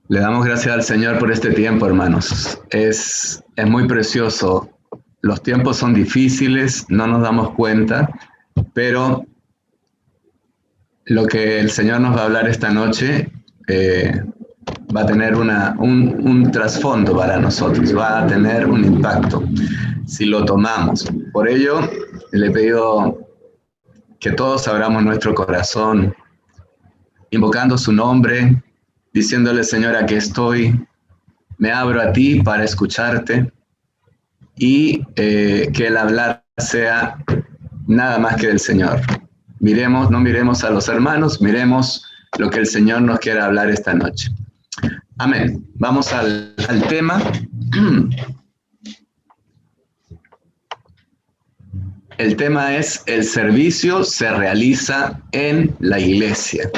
Le damos gracias al Señor por este tiempo, hermanos. Es muy precioso. Los tiempos son difíciles, no nos damos cuenta, pero lo que el Señor nos va a hablar esta noche va a tener un trasfondo para nosotros, va a tener un impacto si lo tomamos. Por ello, le he pedido que todos abramos nuestro corazón, invocando su nombre, diciéndole, Señor, aquí estoy, me abro a ti para escucharte y que el hablar sea nada más que del Señor. No miremos a los hermanos, miremos lo que el Señor nos quiere hablar esta noche. Amén. Vamos al tema. El tema es: el servicio se realiza en la iglesia.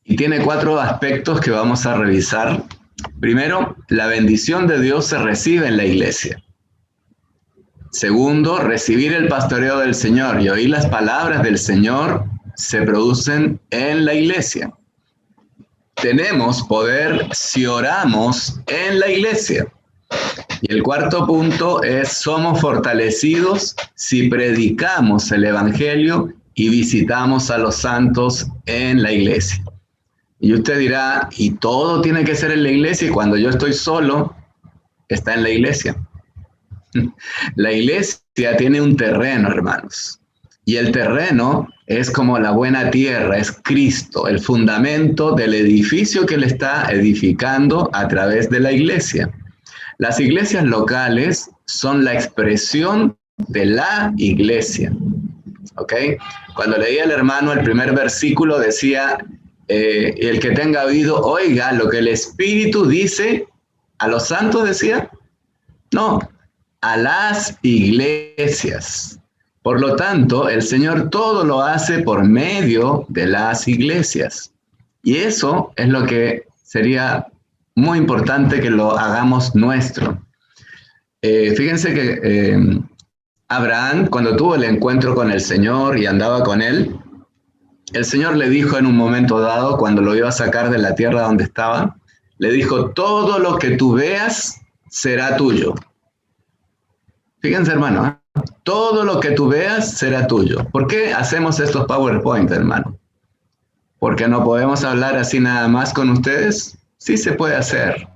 Y tiene 4 aspectos que vamos a revisar. Primero, la bendición de Dios se recibe en la iglesia. Segundo, recibir el pastoreo del Señor y oír las palabras del Señor se producen en la iglesia. Tenemos poder si oramos en la iglesia. Y el cuarto punto es: somos fortalecidos si predicamos el Evangelio y visitamos a los santos en la iglesia. Y usted dirá, ¿y todo tiene que ser en la iglesia? Y cuando yo estoy solo, está en la iglesia. La iglesia tiene un terreno, hermanos. Y el terreno es como la buena tierra, es Cristo, el fundamento del edificio que le está edificando a través de la iglesia. Las iglesias locales son la expresión de la iglesia. ¿Ok? Cuando leía el hermano el primer versículo decía, el que tenga oído, oiga lo que el Espíritu dice a los santos, decía. No, a las iglesias. Por lo tanto, el Señor todo lo hace por medio de las iglesias. Y eso es lo que sería muy importante que lo hagamos nuestro. Fíjense que Abraham, cuando tuvo el encuentro con el Señor y andaba con él, el Señor le dijo en un momento dado, cuando lo iba a sacar de la tierra donde estaba, le dijo, todo lo que tú veas será tuyo. Fíjense, hermano, todo lo que tú veas será tuyo. ¿Por qué hacemos estos PowerPoint, hermano? ¿Porque no podemos hablar así nada más con ustedes? Sí se puede hacer,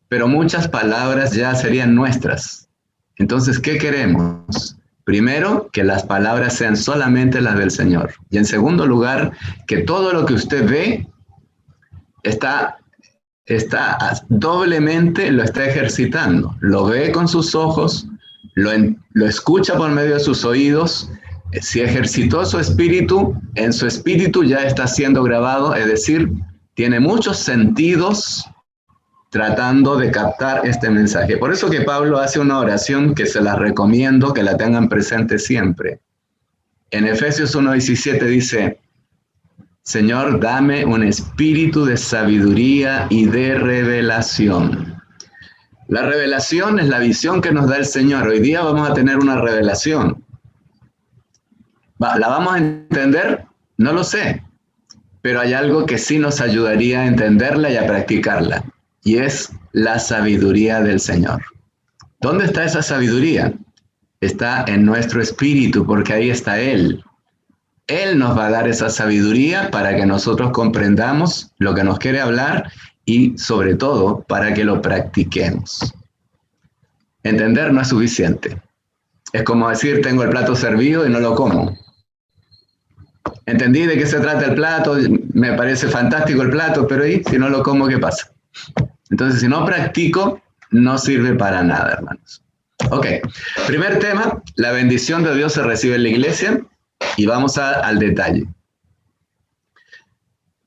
pero muchas palabras ya serían nuestras. Entonces, ¿qué queremos? Primero, que las palabras sean solamente las del Señor. Y en segundo lugar, que todo lo que usted ve está doblemente, lo está ejercitando. Lo ve con sus ojos, lo escucha por medio de sus oídos. Si ejercitó su espíritu, en su espíritu ya está siendo grabado, es decir, tiene muchos sentidos tratando de captar este mensaje. Por eso que Pablo hace una oración que se la recomiendo que la tengan presente siempre. En Efesios 1:17 dice, Señor, dame un espíritu de sabiduría y de revelación. La revelación es la visión que nos da el Señor. Hoy día vamos a tener una revelación. ¿La vamos a entender? No lo sé. Pero hay algo que sí nos ayudaría a entenderla y a practicarla. Y es la sabiduría del Señor. ¿Dónde está esa sabiduría? Está en nuestro espíritu, porque ahí está Él. Él nos va a dar esa sabiduría para que nosotros comprendamos lo que nos quiere hablar y, sobre todo, para que lo practiquemos. Entender no es suficiente. Es como decir, tengo el plato servido y no lo como. Entendí de qué se trata el plato, me parece fantástico el plato, pero ¿y si no lo como, qué pasa? Entonces, si no practico, no sirve para nada, hermanos. Ok, primer tema, la bendición de Dios se recibe en la iglesia y vamos al detalle.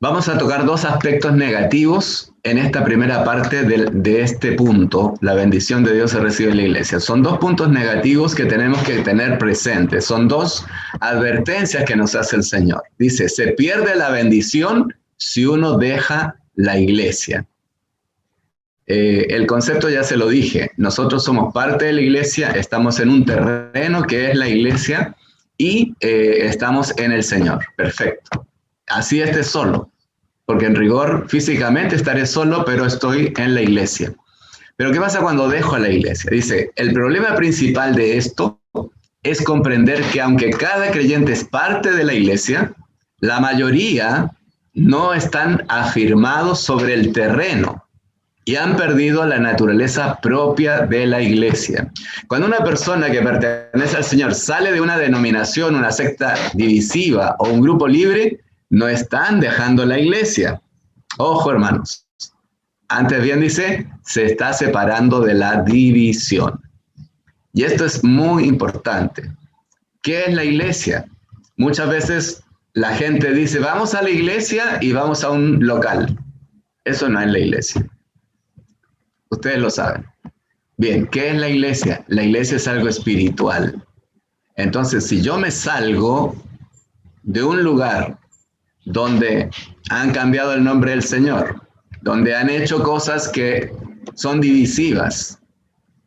Vamos a tocar 2 aspectos negativos en esta primera parte de este punto, la bendición de Dios se recibe en la iglesia. Son 2 puntos negativos que tenemos que tener presentes, son 2 advertencias que nos hace el Señor. Dice, se pierde la bendición si uno deja la iglesia. El concepto ya se lo dije, nosotros somos parte de la iglesia, estamos en un terreno que es la iglesia y estamos en el Señor, perfecto. Así esté solo. porque en rigor físicamente estaré solo, pero estoy en la iglesia. Pero ¿qué pasa cuando dejo a la iglesia? Dice, el problema principal de esto es comprender que aunque cada creyente es parte de la iglesia, la mayoría no están afirmados sobre el terreno y han perdido la naturaleza propia de la iglesia. Cuando una persona que pertenece al Señor sale de una denominación, una secta divisiva o un grupo libre, no están dejando la iglesia. Ojo, hermanos. Antes bien dice, se está separando de la división. Y esto es muy importante. ¿Qué es la iglesia? Muchas veces la gente dice, vamos a la iglesia y vamos a un local. Eso no es la iglesia. Ustedes lo saben. Bien, ¿qué es la iglesia? La iglesia es algo espiritual. Entonces, si yo me salgo de un lugar donde han cambiado el nombre del Señor, donde han hecho cosas que son divisivas,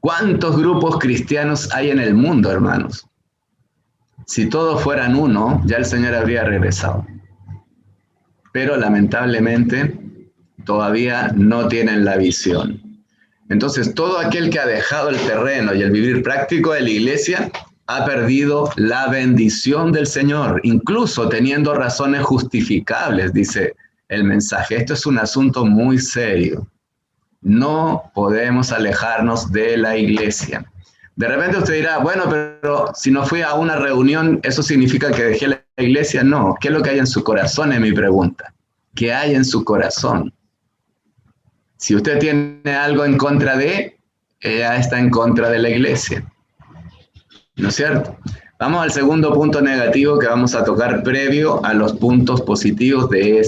¿cuántos grupos cristianos hay en el mundo, hermanos? Si todos fueran uno, ya el Señor habría regresado. Pero lamentablemente todavía no tienen la visión. Entonces, todo aquel que ha dejado el terreno y el vivir práctico de la iglesia ha perdido la bendición del Señor, incluso teniendo razones justificables, dice el mensaje. Esto es un asunto muy serio. No podemos alejarnos de la iglesia. De repente usted dirá, bueno, pero si no fui a una reunión, ¿eso significa que dejé la iglesia? No. ¿Qué es lo que hay en su corazón? Es mi pregunta. ¿Qué hay en su corazón? Si usted tiene algo en contra de, ella está en contra de la iglesia. ¿No es cierto? Vamos al segundo punto negativo que vamos a tocar previo a los puntos positivos de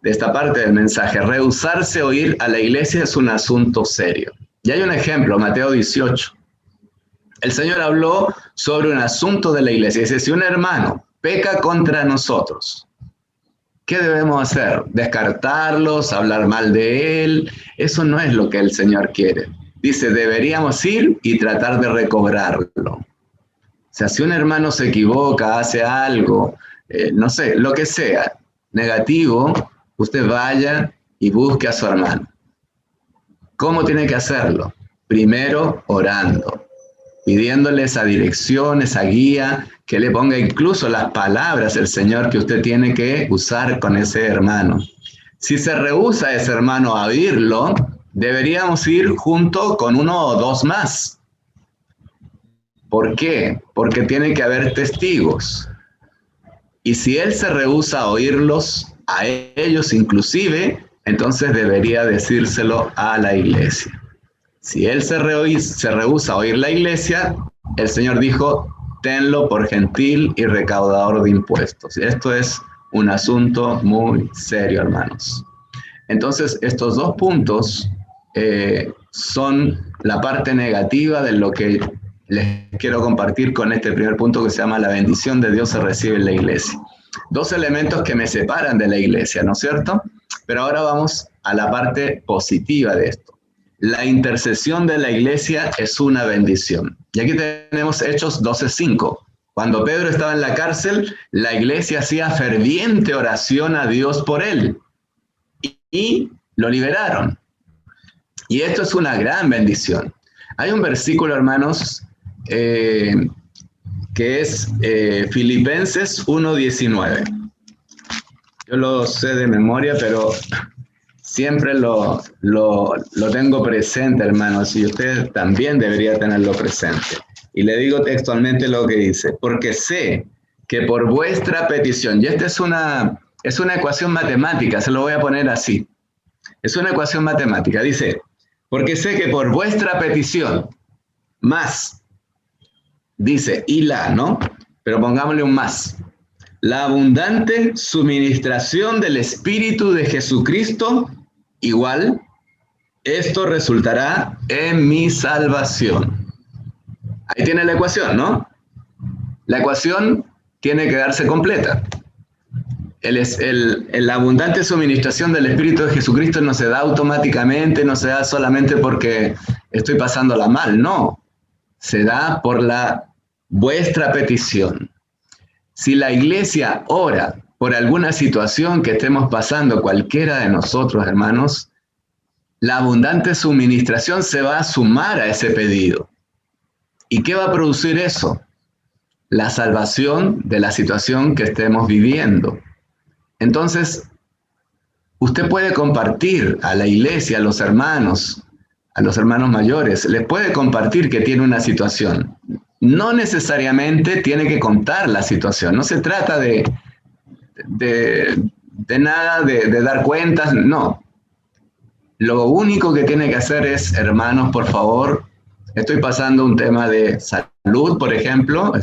esta parte del mensaje. Rehusarse a oír a la iglesia es un asunto serio. Y hay un ejemplo, Mateo 18. El Señor habló sobre un asunto de la iglesia. Dice, si un hermano peca contra nosotros, ¿qué debemos hacer? ¿Descartarlos? ¿Hablar mal de él? Eso no es lo que el Señor quiere. Dice, deberíamos ir y tratar de recobrarlo. O sea, si un hermano se equivoca, hace algo, no sé, lo que sea, negativo, usted vaya y busque a su hermano. ¿Cómo tiene que hacerlo? Primero, orando, pidiéndole esa dirección, esa guía, que le ponga incluso las palabras el Señor que usted tiene que usar con ese hermano. Si se rehúsa ese hermano a oírlo, deberíamos ir junto con uno o dos más. ¿Por qué? Porque tiene que haber testigos. Y si él se rehúsa a oírlos, a ellos inclusive, entonces debería decírselo a la iglesia. Si él se rehúsa a oír la iglesia, el Señor dijo, tenlo por gentil y recaudador de impuestos. Esto es un asunto muy serio, hermanos. Entonces, estos dos puntos son la parte negativa de lo que les quiero compartir con este primer punto que se llama la bendición de Dios se recibe en la iglesia. Dos elementos que me separan de la iglesia, ¿no es cierto? Pero ahora vamos a la parte positiva de esto. La intercesión de la iglesia es una bendición. Y aquí tenemos Hechos 12:5. Cuando Pedro estaba en la cárcel, la iglesia hacía ferviente oración a Dios por él. Y lo liberaron. Y esto es una gran bendición. Hay un versículo, hermanos, que es Filipenses 1:19. Yo lo sé de memoria, pero siempre lo tengo presente, hermanos, y usted también debería tenerlo presente. Y le digo textualmente lo que dice, porque sé que por vuestra petición, y esta es una ecuación matemática, se lo voy a poner así, es una ecuación matemática, dice, porque sé que por vuestra petición, más, dice, y la, ¿no? Pero pongámosle un más. La abundante suministración del Espíritu de Jesucristo, igual, esto resultará en mi salvación. Ahí tiene la ecuación, ¿no? La ecuación tiene que darse completa. La abundante suministración del Espíritu de Jesucristo no se da automáticamente, no se da solamente porque estoy pasándola mal, no. Se da por vuestra petición. Si la iglesia ora por alguna situación que estemos pasando cualquiera de nosotros, hermanos, la abundante suministración se va a sumar a ese pedido. ¿Y qué va a producir eso? La salvación de la situación que estemos viviendo. Entonces, usted puede compartir a la iglesia, a los hermanos mayores, les puede compartir que tiene una situación. No necesariamente tiene que contar la situación, no se trata de nada, de dar cuentas, no. Lo único que tiene que hacer es, hermanos, por favor, estoy pasando un tema de salud, por ejemplo,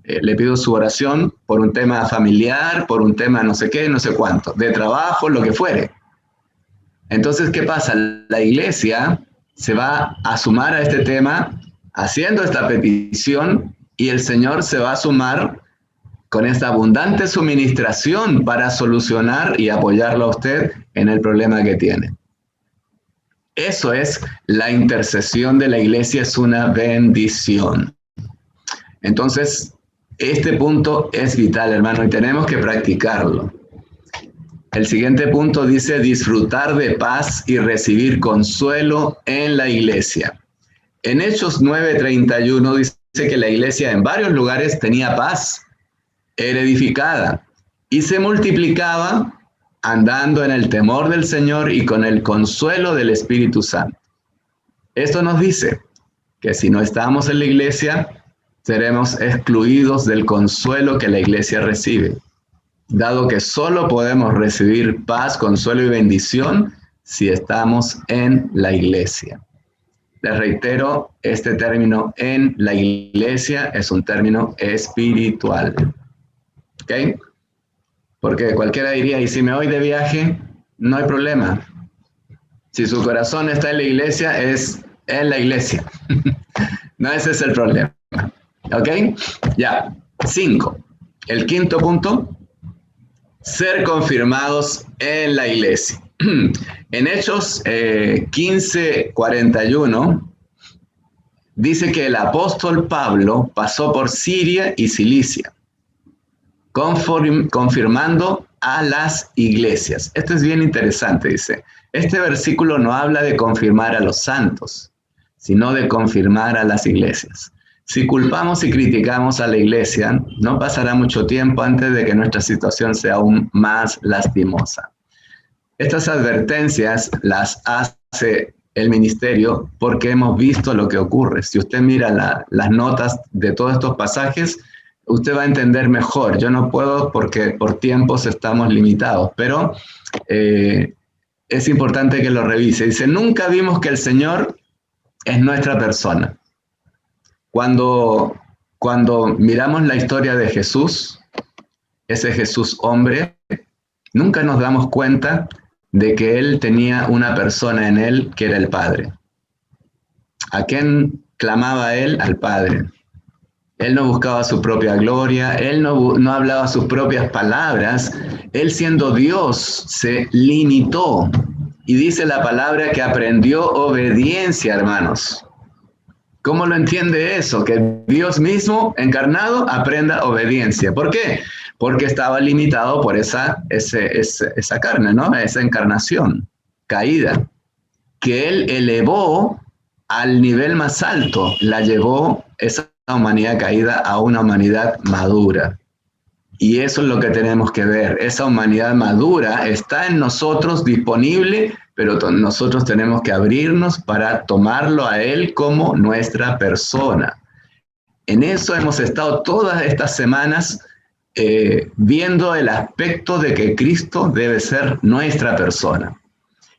le pido su oración por un tema familiar, por un tema no sé qué, no sé cuánto, de trabajo, lo que fuere. Entonces, ¿qué pasa? La iglesia se va a sumar a este tema haciendo esta petición y el Señor se va a sumar con esta abundante suministración para solucionar y apoyarlo a usted en el problema que tiene. Eso es la intercesión de la iglesia, es una bendición. Entonces, este punto es vital, hermano, y tenemos que practicarlo. El siguiente punto dice disfrutar de paz y recibir consuelo en la iglesia. En Hechos 9:31 dice que la iglesia en varios lugares tenía paz, era edificada y se multiplicaba andando en el temor del Señor y con el consuelo del Espíritu Santo. Esto nos dice que si no estamos en la iglesia, seremos excluidos del consuelo que la iglesia recibe, dado que solo podemos recibir paz, consuelo y bendición si estamos en la iglesia. Les reitero, este término en la iglesia es un término espiritual. ¿Ok? Porque cualquiera diría, y si me voy de viaje, no hay problema. Si su corazón está en la iglesia, es en la iglesia. No, ese es el problema. ¿Ok? Ya. 5. El quinto punto, ser confirmados en la iglesia. En Hechos 15:41 dice que el apóstol Pablo pasó por Siria y Cilicia, confirmando a las iglesias. Esto es bien interesante, dice. Este versículo no habla de confirmar a los santos, sino de confirmar a las iglesias. Si culpamos y criticamos a la iglesia, no pasará mucho tiempo antes de que nuestra situación sea aún más lastimosa. Estas advertencias las hace el ministerio porque hemos visto lo que ocurre. Si usted mira las notas de todos estos pasajes, usted va a entender mejor. Yo no puedo porque por tiempos estamos limitados, pero es importante que lo revise. Dice, nunca vimos que el Señor es nuestra persona. Cuando miramos la historia de Jesús, ese Jesús hombre, nunca nos damos cuenta de que Él tenía una persona en Él que era el Padre. ¿A quién clamaba Él? Al Padre. Él no buscaba su propia gloria, Él no hablaba sus propias palabras. Él, siendo Dios, se limitó. Y dice la palabra que aprendió obediencia, hermanos. ¿Cómo lo entiende eso? Que Dios mismo, encarnado, aprenda obediencia. ¿Por qué? Porque estaba limitado por esa carne, ¿no? Esa encarnación caída, que Él elevó al nivel más alto, la llevó esa humanidad caída a una humanidad madura. Y eso es lo que tenemos que ver. Esa humanidad madura está en nosotros disponible, pero nosotros tenemos que abrirnos para tomarlo a Él como nuestra persona. En eso hemos estado todas estas semanas viendo el aspecto de que Cristo debe ser nuestra persona.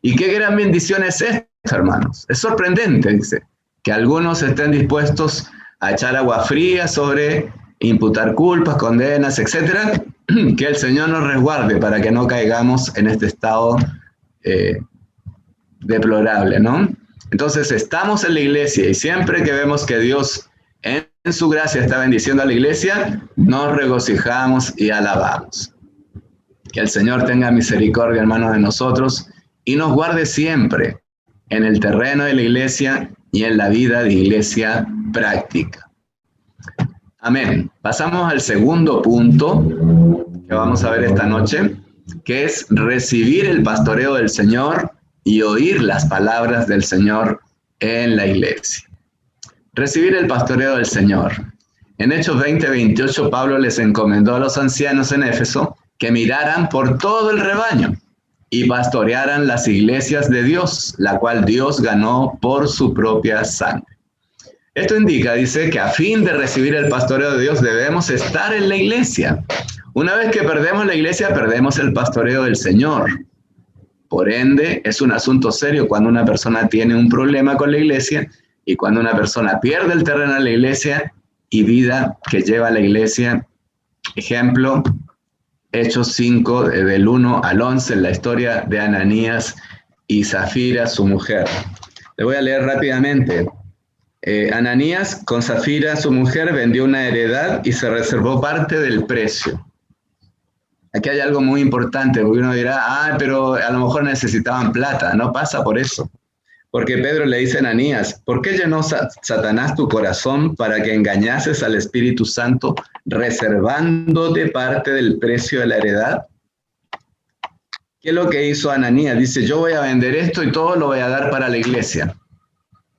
Y qué gran bendición es esto, hermanos. Es sorprendente, dice, que algunos estén dispuestos a echar agua fría sobre imputar culpas, condenas, etcétera, que el Señor nos resguarde para que no caigamos en este estado deplorable, ¿no? Entonces estamos en la iglesia y siempre que vemos que Dios en su gracia está bendiciendo a la iglesia, nos regocijamos y alabamos. Que el Señor tenga misericordia, hermanos, de nosotros y nos guarde siempre en el terreno de la iglesia y en la vida de iglesia práctica. Amén. Pasamos al segundo punto que vamos a ver esta noche, que es recibir el pastoreo del Señor y oír las palabras del Señor en la iglesia. Recibir el pastoreo del Señor. En Hechos 20:28, Pablo les encomendó a los ancianos en Éfeso que miraran por todo el rebaño y pastorearan las iglesias de Dios, la cual Dios ganó por su propia sangre. Esto indica, dice, que a fin de recibir el pastoreo de Dios debemos estar en la iglesia. Una vez que perdemos la iglesia, perdemos el pastoreo del Señor. Por ende, es un asunto serio cuando una persona tiene un problema con la iglesia y cuando una persona pierde el terreno en la iglesia y vida que lleva a la iglesia. Ejemplo, Hechos 5, del 1 al 11, en la historia de Ananías y Zafira, su mujer. Le voy a leer rápidamente. Ananías, con Zafira, su mujer, vendió una heredad y se reservó parte del precio. Aquí hay algo muy importante, porque uno dirá, pero a lo mejor necesitaban plata. No pasa por eso. Porque Pedro le dice a Ananías, ¿por qué llenó Satanás tu corazón para que engañases al Espíritu Santo reservándote parte del precio de la heredad? ¿Qué es lo que hizo Ananías? Dice, yo voy a vender esto y todo lo voy a dar para la iglesia.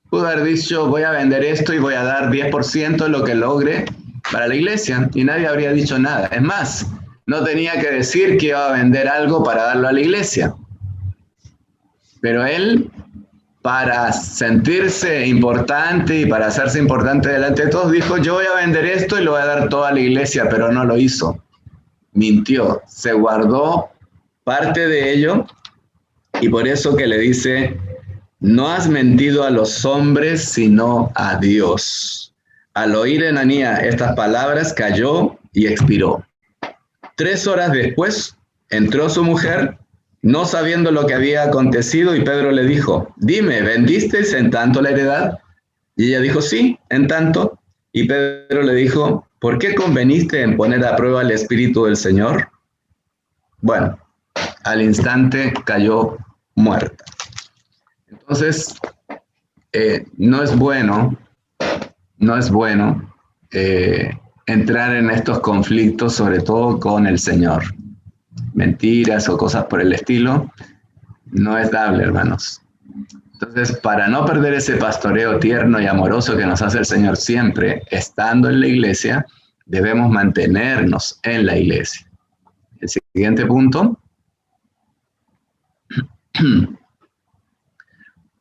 Pudo haber dicho, voy a vender esto y voy a dar 10% de lo que logre para la iglesia, y nadie habría dicho nada. Es más, no tenía que decir que iba a vender algo para darlo a la iglesia. Pero él, para sentirse importante y para hacerse importante delante de todos, dijo, yo voy a vender esto y lo voy a dar todo a la iglesia, pero no lo hizo. Mintió, se guardó parte de ello, y por eso que le dice, no has mentido a los hombres, sino a Dios. Al oír Ananías estas palabras, cayó y expiró. 3 horas después, entró su mujer, no sabiendo lo que había acontecido, y Pedro le dijo, dime, ¿vendisteis en tanto la heredad? Y ella dijo, sí, en tanto. Y Pedro le dijo, ¿por qué conveniste en poner a prueba el Espíritu del Señor? Bueno, al instante cayó muerta. Entonces, no es bueno entrar en estos conflictos, sobre todo con el Señor. Mentiras o cosas por el estilo, no es dable, hermanos. Entonces, para no perder ese pastoreo tierno y amoroso que nos hace el Señor siempre, estando en la iglesia, debemos mantenernos en la iglesia. El siguiente punto.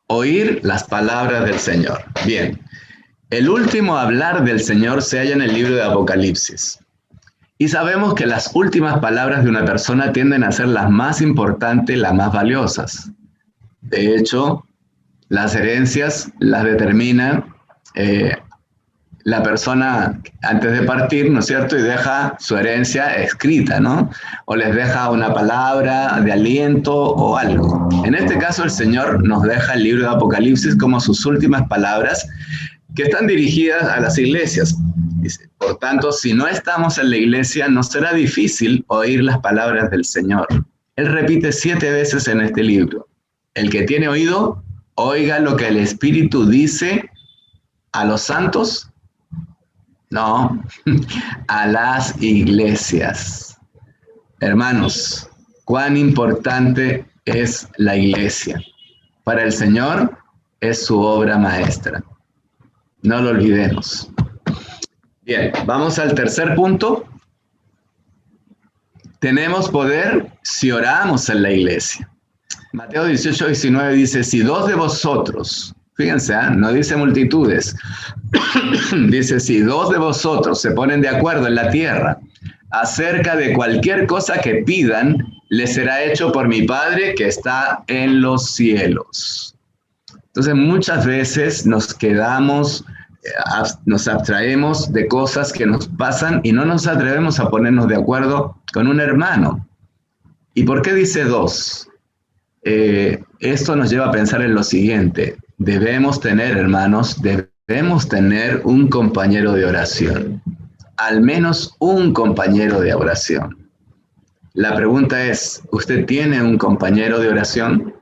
Oír las palabras del Señor. Bien, el último hablar del Señor se halla en el libro de Apocalipsis. Y sabemos que las últimas palabras de una persona tienden a ser las más importantes, las más valiosas. De hecho, las herencias las determina la persona antes de partir, ¿no es cierto? Y deja su herencia escrita, ¿no? O les deja una palabra de aliento o algo. En este caso, el Señor nos deja el libro de Apocalipsis como sus últimas palabras, que están dirigidas a las iglesias. Dice, por tanto, si no estamos en la iglesia, nos será difícil oír las palabras del Señor. Él repite 7 veces en este libro. El que tiene oído, oiga lo que el Espíritu dice a los santos. No, a las iglesias. Hermanos, cuán importante es la iglesia. Para el Señor es su obra maestra. No lo olvidemos. Bien, vamos al tercer punto. Tenemos poder si oramos en la iglesia. Mateo 18:19 dice, si 2 de vosotros, fíjense, no dice multitudes, dice, si 2 de vosotros se ponen de acuerdo en la tierra acerca de cualquier cosa que pidan, les será hecho por mi Padre que está en los cielos. Entonces, muchas veces nos quedamos, nos abstraemos de cosas que nos pasan y no nos atrevemos a ponernos de acuerdo con un hermano. ¿Y por qué dice 2? Esto nos lleva a pensar en lo siguiente. Debemos tener, hermanos, debemos tener un compañero de oración. Al menos un compañero de oración. La pregunta es, ¿usted tiene un compañero de oración?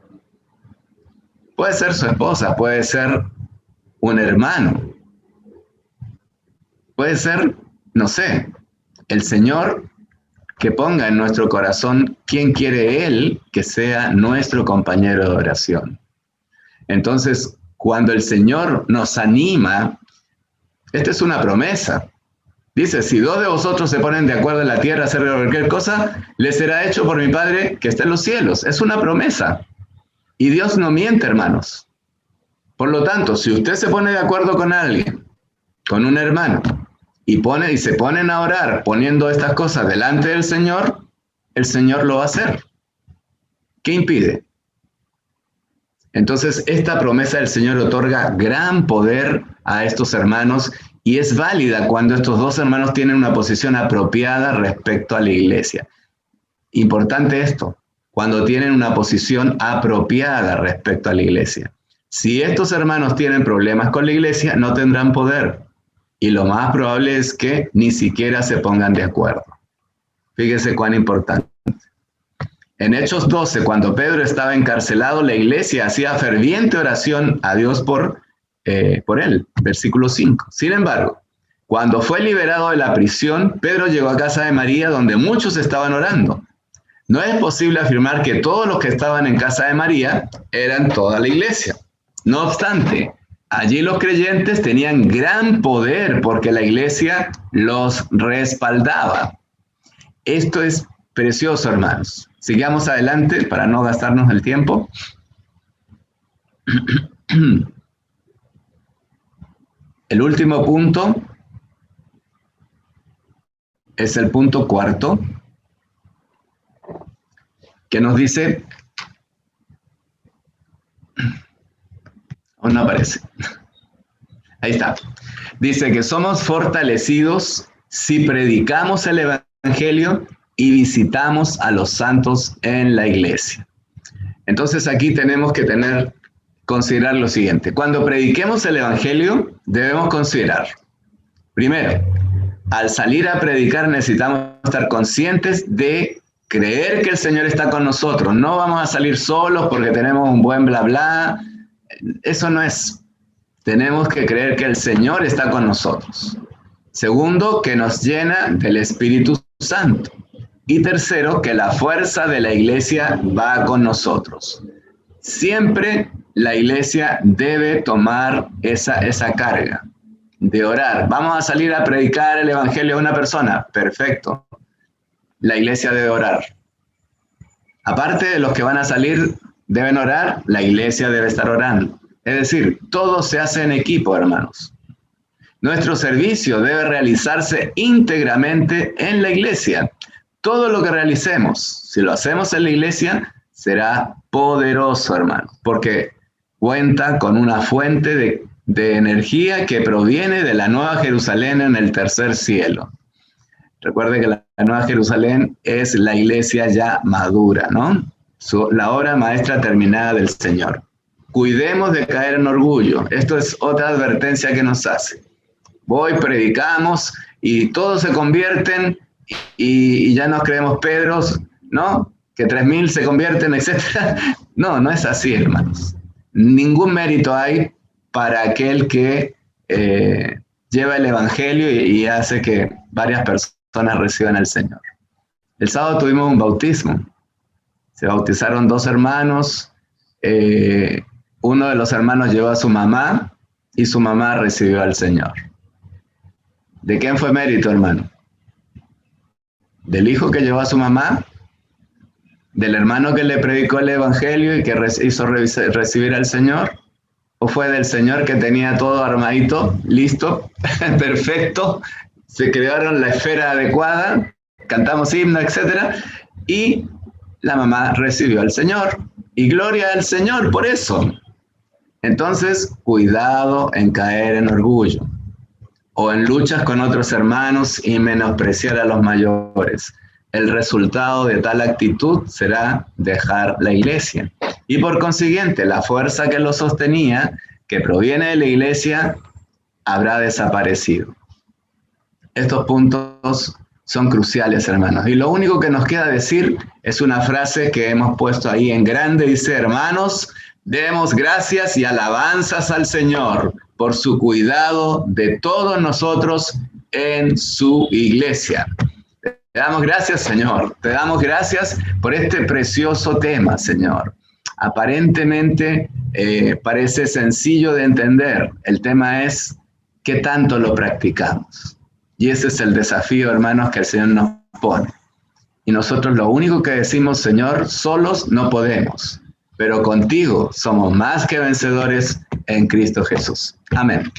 Puede ser su esposa, puede ser un hermano, puede ser no sé, el Señor que ponga en nuestro corazón quién quiere Él que sea nuestro compañero de oración. Entonces, cuando el Señor nos anima, esta es una promesa. Dice, si 2 de vosotros se ponen de acuerdo en la tierra a hacer cualquier cosa, les será hecho por mi Padre que está en los cielos. Es una promesa. Y Dios no miente, hermanos. Por lo tanto, si usted se pone de acuerdo con alguien, con un hermano, y se ponen a orar poniendo estas cosas delante del Señor, el Señor lo va a hacer. ¿Qué impide? Entonces, esta promesa del Señor otorga gran poder a estos hermanos y es válida cuando estos 2 hermanos tienen una posición apropiada respecto a la iglesia. Importante esto, cuando tienen una posición apropiada respecto a la iglesia. Si estos hermanos tienen problemas con la iglesia, no tendrán poder. Y lo más probable es que ni siquiera se pongan de acuerdo. Fíjese cuán importante. En Hechos 12, cuando Pedro estaba encarcelado, la iglesia hacía ferviente oración a Dios por él. Versículo 5. Sin embargo, cuando fue liberado de la prisión, Pedro llegó a casa de María, donde muchos estaban orando. No es posible afirmar que todos los que estaban en casa de María eran toda la iglesia. No obstante, allí los creyentes tenían gran poder porque la iglesia los respaldaba. Esto es precioso, hermanos. Sigamos adelante para no gastarnos el tiempo. El último punto es el punto 4, que nos dice, aún no aparece, ahí está, dice que somos fortalecidos si predicamos el Evangelio y visitamos a los santos en la iglesia. Entonces aquí tenemos que considerar lo siguiente. Cuando prediquemos el Evangelio, debemos considerar, primero, al salir a predicar necesitamos estar conscientes de creer que el Señor está con nosotros. No vamos a salir solos porque tenemos un buen bla bla. Eso no es. Tenemos que creer que el Señor está con nosotros. Segundo, que nos llena del Espíritu Santo. Y tercero, que la fuerza de la iglesia va con nosotros. Siempre la iglesia debe tomar esa carga de orar. Vamos a salir a predicar el Evangelio a una persona. Perfecto. La iglesia debe orar. Aparte de los que van a salir, deben orar, la iglesia debe estar orando. Es decir, todo se hace en equipo, hermanos. Nuestro servicio debe realizarse íntegramente en la iglesia. Todo lo que realicemos, si lo hacemos en la iglesia, será poderoso, hermanos, porque cuenta con una fuente de energía que proviene de la Nueva Jerusalén en el tercer cielo. Recuerde que la Nueva Jerusalén es la iglesia ya madura, ¿no? La obra maestra terminada del Señor. Cuidemos de caer en orgullo. Esto es otra advertencia que nos hace. Predicamos y todos se convierten y ya nos creemos Pedros, ¿no? Que 3.000 se convierten, etc. No, no es así, hermanos. Ningún mérito hay para aquel que lleva el Evangelio y hace que varias personas reciban al Señor. El sábado tuvimos un bautismo. Se bautizaron 2 hermanos. Uno de los hermanos llevó a su mamá y su mamá recibió al Señor. ¿De quién fue mérito, hermano? ¿Del hijo que llevó a su mamá? ¿Del hermano que le predicó el Evangelio y que hizo recibir al Señor? ¿O fue del Señor que tenía todo armadito, listo, perfecto? Se crearon la esfera adecuada, cantamos himno, etc. Y la mamá recibió al Señor. Y gloria al Señor por eso. Entonces, cuidado en caer en orgullo o en luchas con otros hermanos y menospreciar a los mayores. El resultado de tal actitud será dejar la iglesia. Y por consiguiente, la fuerza que lo sostenía, que proviene de la iglesia, habrá desaparecido. Estos puntos son cruciales, hermanos. Y lo único que nos queda decir es una frase que hemos puesto ahí en grande. Dice, hermanos, demos gracias y alabanzas al Señor por su cuidado de todos nosotros en su iglesia. Te damos gracias, Señor. Te damos gracias por este precioso tema, Señor. Aparentemente parece sencillo de entender. El tema es qué tanto lo practicamos. Y ese es el desafío, hermanos, que el Señor nos pone. Y nosotros lo único que decimos, Señor, solos no podemos, pero contigo somos más que vencedores en Cristo Jesús. Amén.